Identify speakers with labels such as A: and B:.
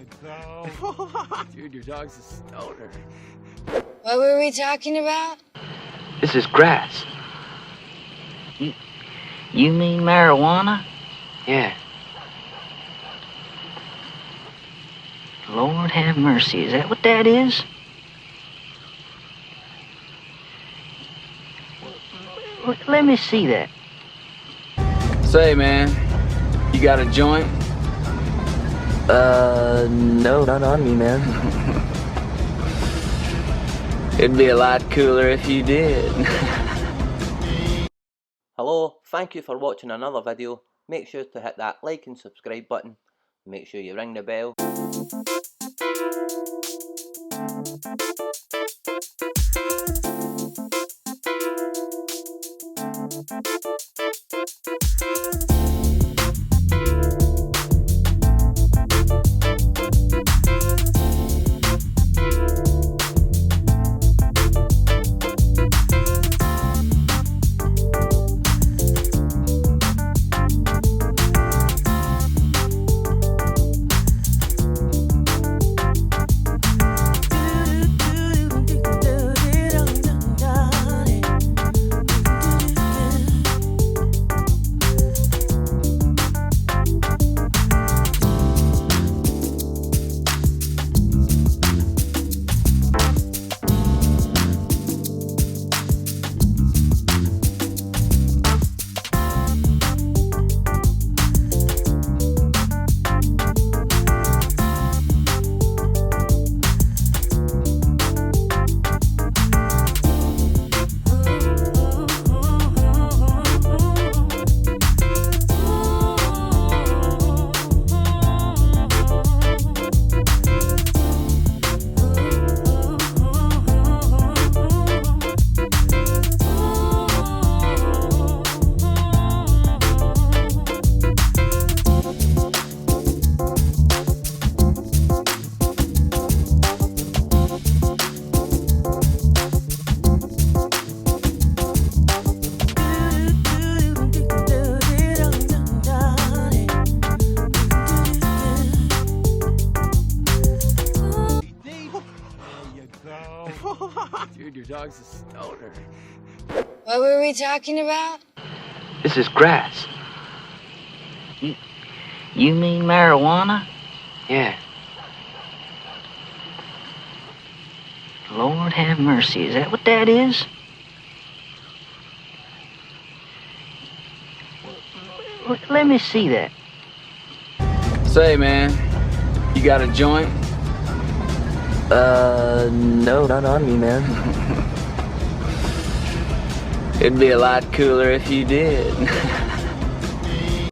A: you go. Dude, your dog's a stoner.
B: What were we talking about?
C: This is grass. You mean marijuana? Yeah. Lord have mercy, is that what that is? Let me see that.
A: Say, man, you got a joint?
D: No, not on me, man.
A: It'd be a lot cooler if you did.
E: Hello, thank you for watching another video. Make sure to hit that like and subscribe button. Make sure you ring the bell.
A: Dude, your dog's a stoner.
B: What were we talking about?
C: This is grass. You mean marijuana? Yeah. Lord have mercy, is that what that is? Let me see that.
A: Say, man, you got a joint?
D: No, not on me, man.
A: It'd be a lot cooler if you did.